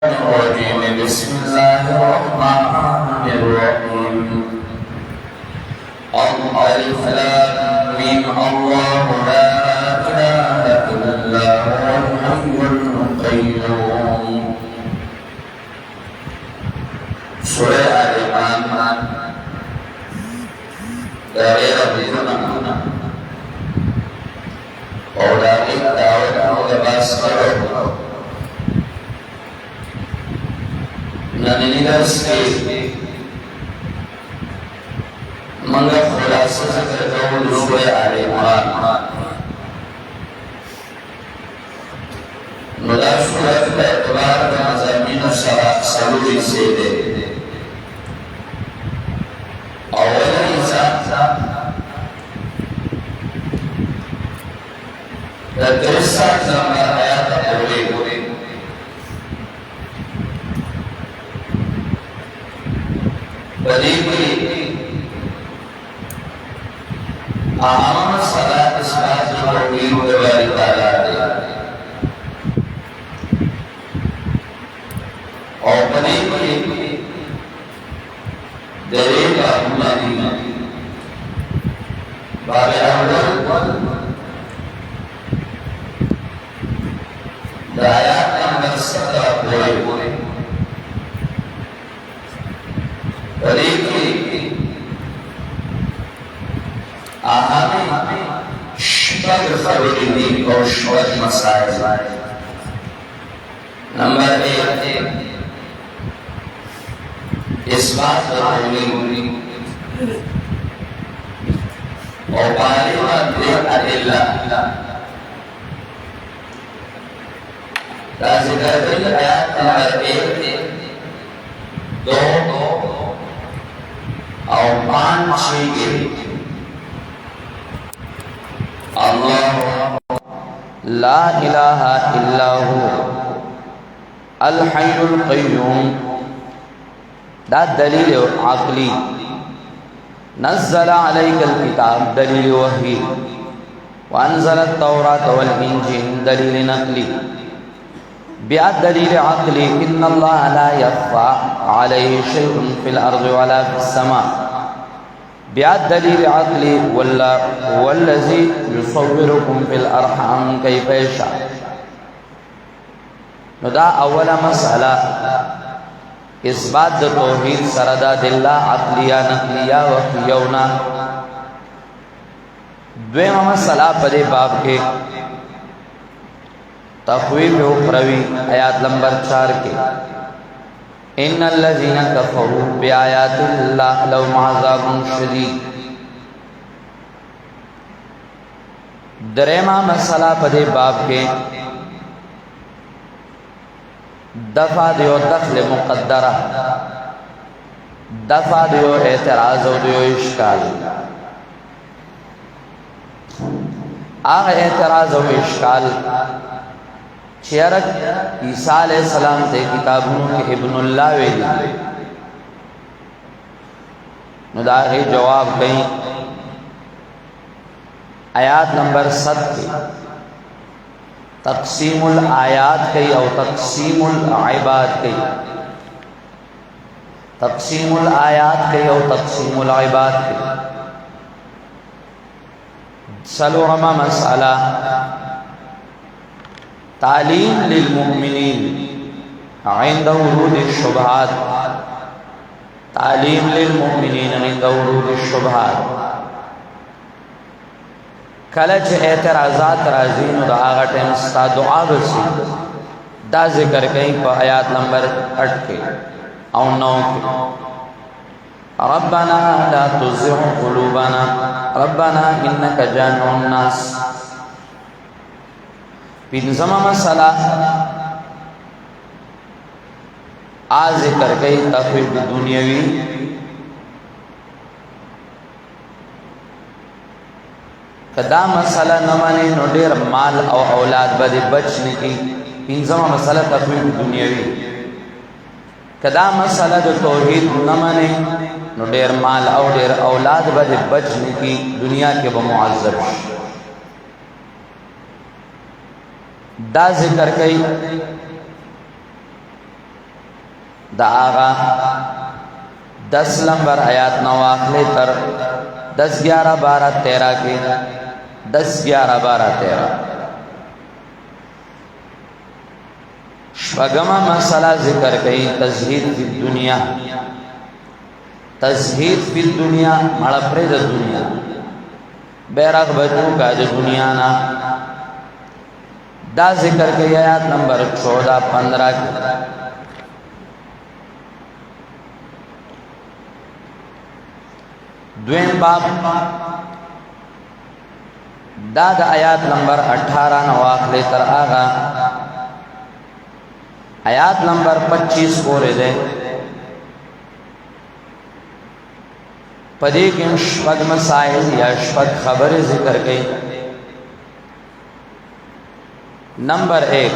بسم الله الرحمن الرحيم ألف لام ميم الله لا إله إلا هو الحي القيوم سورة آل عمران dari Rabbuna और dari Daud al-Basri Nanidas Mangga khulasa Zakatau Surah Al Imran Nula surah Al-Iqbar Mazamin Saluri Sede Awal Insan Terdesak Zaman Ayat Al-Qur'an Beri aham salat isbat tauhid dari Taala और बने dari Rahmani babe awal daya nomor 17 boleh Berikut ahami syubhat khawarini और syubhat masail number 1 इस बात तौहीद और बालिग़ अदिल्ला का जिक्र आयत नंबर 1 2 और 5 के अल्लाह ला इलाहा इल्लाहु अल हय्युल क़य्यूम दा दलील अक़ली नज़्ज़ल अलैकल किताब दलील वही व अनज़ल तौरात वल इंजील दलील नक़ली बिया दलील अक़ली इन्नल्लाह ला यख़फ़ा अलैहि शैउन फ़िल अर्ज़ि वला फ़िस समा बिया दलील अक़ली वल्लज़ी युसव्विरुकुम फ़िल अरहाम कैफ़ यशा नुदा अव्वला मसला इस्बात तौहीद सरदा दिल्ला अक़लिया नक़लिया वक़ियौना द्वेमा मसला पदे बाब के तख़वीफ़ उख़रवी आयात नंबर 4 के इन्नल्लज़ीना कफ़रू बिआयातिल्लाहि लहुम अज़ाबुन शदीद दरेमा मसला पदे बाब के दफ़ा दियो दख़्ल मुक़द्दरा दफ़ा दियो एतराज़ और दियो इश्काल आग एतराज़ और इश्काल चेरक ईसा अलैहिस्सलाम ते किताबों के इब्नुल्लाह वेली नुदाहे जवाब कहीं आयात नंबर 7 के तक़सीमुल आयात कई और तक़सीमुल इबाद कई तक़सीमुल आयात कई और तक़सीमुल इबाद कई सलोरमा मसला तालीम लिल मुमिनीन इंद वुरूद शुबहात तालीम लिल मुमिनीन इंद वुरूद शुबहात कलच एतराज़ात राज़ीन दागा टाइम स्ता दुआ बसी दा जिक्र कहीं पर आयात नंबर 8 के और 9 के रब्बना ला तुज़िग़ क़ुलूबना रब्बना इन्नका जामिउन नास पिंजमा मसला आ जिक्र कहीं तफ़वीक़ दुनियावी कदा मसला न माने नो ढेर माल और औलाद बदे बचने की पिंजमा मसला तफ़वीक़ दुनियावी कदा मसला जो तौहीद न माने नो ढेर माल और ढेर औलाद बदे बचने की दुनिया के बमुअज़्ज़ब दा जिक्र कई دا آغا 10 نمبر آیات نو آخلے تر 10 11 12 13 کی 10 11 12 13 شپگما مسئلہ ذکر کئی تزہید فی الدنیا. تزہید فی الدنیا مڑا پرید دنیا بیرغ بچوں کا جو دنیا نا دا ذکر کئی آیات نمبر 14-15 کی. دویم باب دا آیات نمبر 18 نواخلے تر آغا آیات نمبر 25 پورے دے. پدے کے شپگ مسائل یا شپگ خبر ذکر گئی. نمبر 1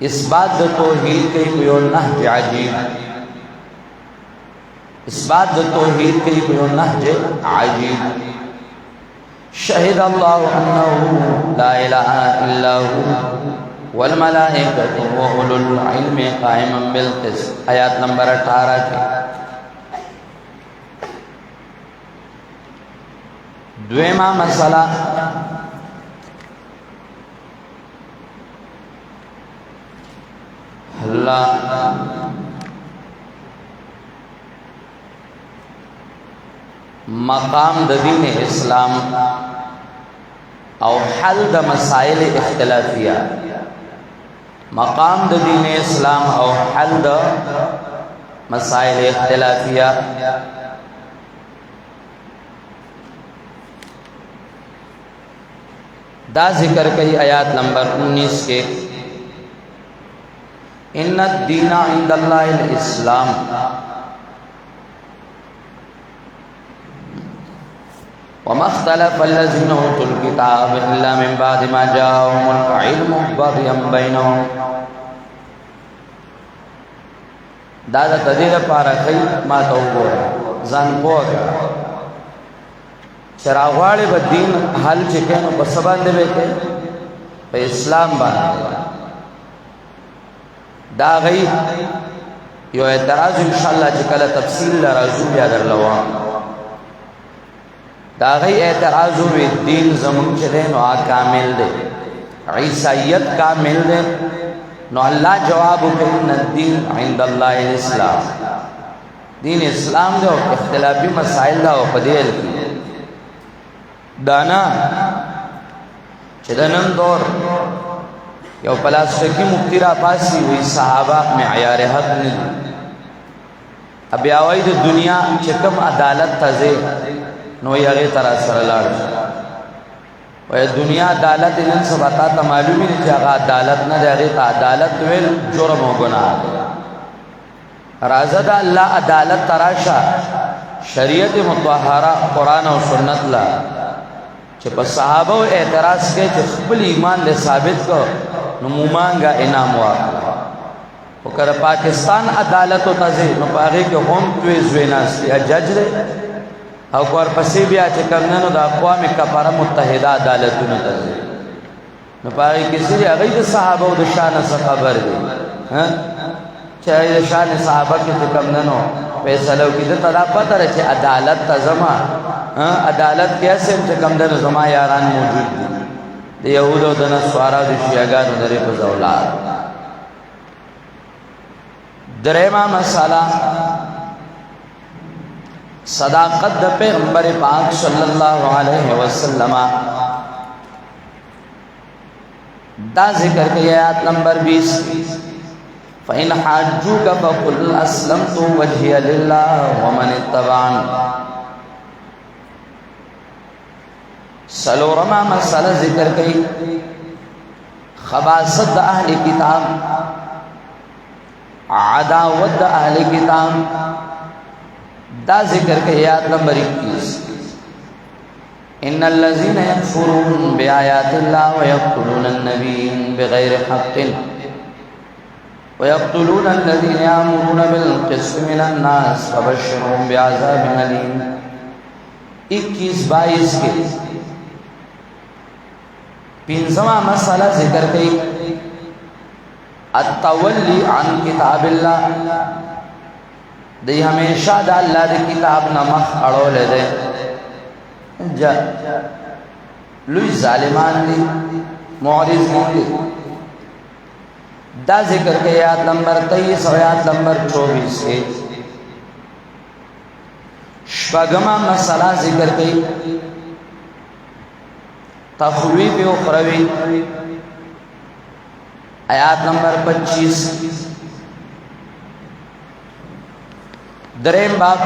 اس بات دو توحید کے کوئی نہج عجیب. اس بات دو توحید کے کوئی نہج عجیب. شہد اللہ انہ لا الہ الا ہو والملائکۃ واولو العلم قائما بالقسط. آیات نمبر 18 کی. دویمہ مسئلہ اللہ مقام دین اسلام او حل د مسائل اختلافیہ. مقام دین اسلام او حل د مسائل اختلافیہ. دا ذکر کئی آیات نمبر 19 کے. ان الدین عند اللہ الاسلام. وما اختلف الذين اوتوا الكتاب الا من بعد ما جاءهم العلم بغيا بينهم. دا تدیر پارا کئی ما تو گورا زن پوگا چراغواڑی با دین حل چکن بس باندے بیتے پہ اسلام باندے. دا غی یو اعتراض انشاءاللہ چکل تفصیل لرازو بیادر لوام. دا غی اعتراض ہوئی دین زمون چلے نو آ کامل دے عیسائیت کامل دے نو اللہ جواب کہ ان الدین عند اللہ الاسلام. دین اسلام دے و اختلافی مسائل دا و قدیل کی دانا چدنن دور یو پلاسٹکی مقترہ پاسی ہوئی صحابہ معیار حق ندی. اب یاوئی دو دنیا چکم عدالت تزے نو یغی طرح سرلار وی دنیا عدالت انن سبتا تا معلومی نہیں چاہا عدالت نہ دے تا عدالت ویل جرم و گناہ دے. رازد اللہ عدالت تراشا شریعت مطہرہ قرآن و سنت لا چھ پس صحابہ و اعتراض کے چھ خبل ایمان دے ثابت کو نمومانگا انام واقع. وکر پاکستان عدالت و تزی نو پاگی کے ہم توی زویناستی جج دے او کور پسی بیا چھ کرننو دا اقوام کفارہ متحدہ عدالتو نتزی نو پاگی کسی دی اغید صحابہ و دشان سا خبر دی چاہی دشان صحابہ کی چھ کرننو پیسلو کی دی تدا پتر چھ عدالت تزما عدالت کیسے چھ کمدن زما یاران موجود دی دی یہود و دن سوارا دی شیعگان و دری پزولاد. دریمہ مسئلہ صداقت دا پیغمبر پاک صلی اللہ علیہ وسلم. دا ذکر کی آیات نمبر 20 فَإِنْ حَاجُّوكَ فَقُلْ أَسْلَمْتُ وَجْهِيَ لِلَّهِ وَمَنِ اتَّبَعَنِ. سلورما مسئلہ ذکر کی خباست دا اہل کتاب عداوت دا اہل کتاب. دا ذکر کے آیات نمبر 21 ان الذين يكفرون بآيات الله ويقتلون النبيين بغير حق ويقتلون الذين يأمرون بالقسط من الناس فبشرهم بعذاب أليم. 21-22 کے پینزمہ مسئلہ ذکر کی अत्तवल्ली अन किताबिल्लाह दी हमेशा द अल्लाह दी किताब न मख अड़ो ले दे जा लुई जालिमान दी मुअरिज दी दा जिक्र के आयत नंबर 23 और आयत नंबर 24 के शपगमा मसला जिक्र की तखवीफ उखरवी आयत नंबर 25 दरेम बाब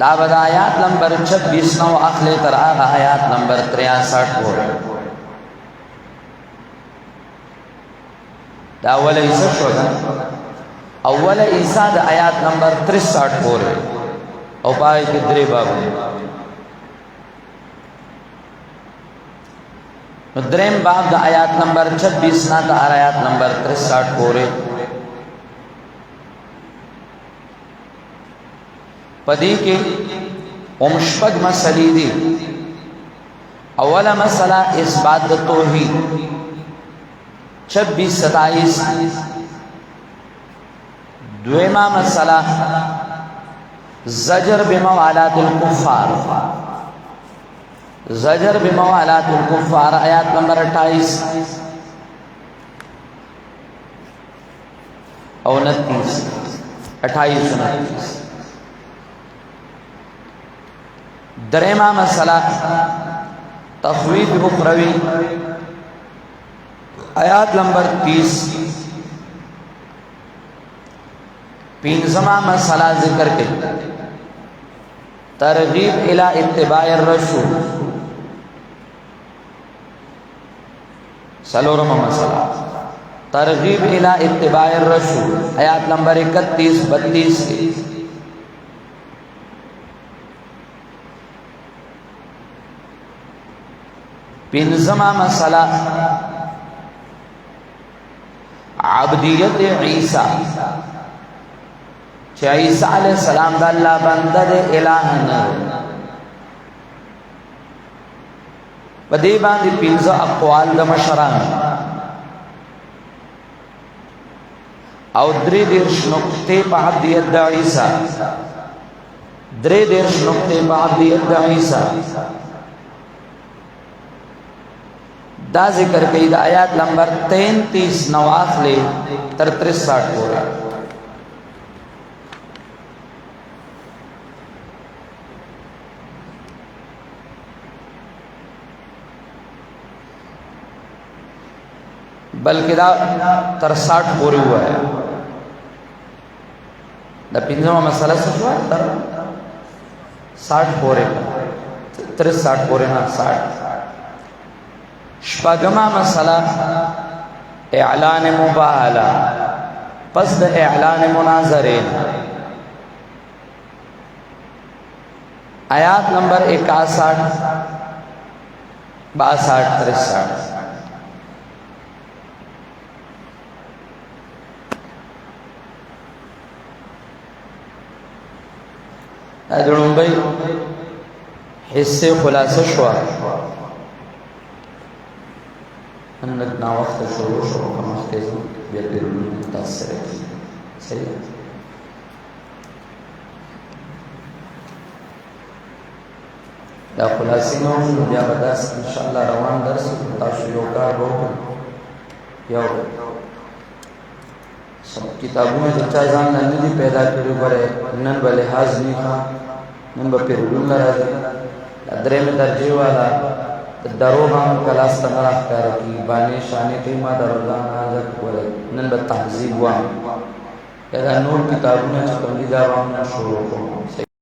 दावद आयत नंबर 26 नौ अखले तराग आयत नंबर 63 हो दावल ईसा शोगा अव्वल ईसा द आयत नंबर 63 हो रहे और पाए के दरे बाब दरेम बाब द आयत नंबर 26 ना द आयत नंबर 63 हो रहे पदी के उमशपग मसली दी अवला मसला इस बात तो ही 26-27 द्वेमा मसला ज़जर बिमवालातिल कुफ़ार ज़जर बिमवालातिल कुफ़ार आयत नंबर 28 और 29 दरेमा मसला तखवीफ उखरवी आयत नंबर 30 पिंजमा मसला जिक्र के तरगीब इला इत्तिबाइर रसूल सलोरमा मसला तरगीब इला इत्तिबाइर रसूल आयत नंबर 31-32 के पिंजमा मसला आबदियत ईसा ईसा अलैहिस्सलाम दा अल्लाह बंदा दे इलाह न बदे बांदी पिंजा अक़वाल द मशरान और द्रे देश नुक्ते पाहदियत द ईसा द्रे देश नुक्ते पाहदियत द ईसा दा जिक्र कई आयत नंबर 33 नवाखले 63 हो रहा बल्कि दा 63 पूरे हुआ है दा पिंजमा मसला से हुआ 60 पूरे 63 पूरे ना 60 शपगमा मसला एलान मुबाहला पस द एलान मुनाजरेन आयत नंबर 61 62 63 भाई हिस्से खुलासा शुआ ना वक्त शुरू शुरू का मख्तेज़ बेहतर मुतासर है सही है या खुलासी में या बदस इंशाअल्लाह रवान दर्स ताशुयोगा रोक या सब किताबों में तो चाहे जान नहीं पैदा करी करे नन वाले हाज नहीं था नन बपे रुल लगा अदरे में दर्जे वाला दरोगाम कलास तंगरा कर की बाने शाने कीमा दरला नाजक वले नन बतहजीब वा या नूर किताबों में चकंदी जावाम शुरू को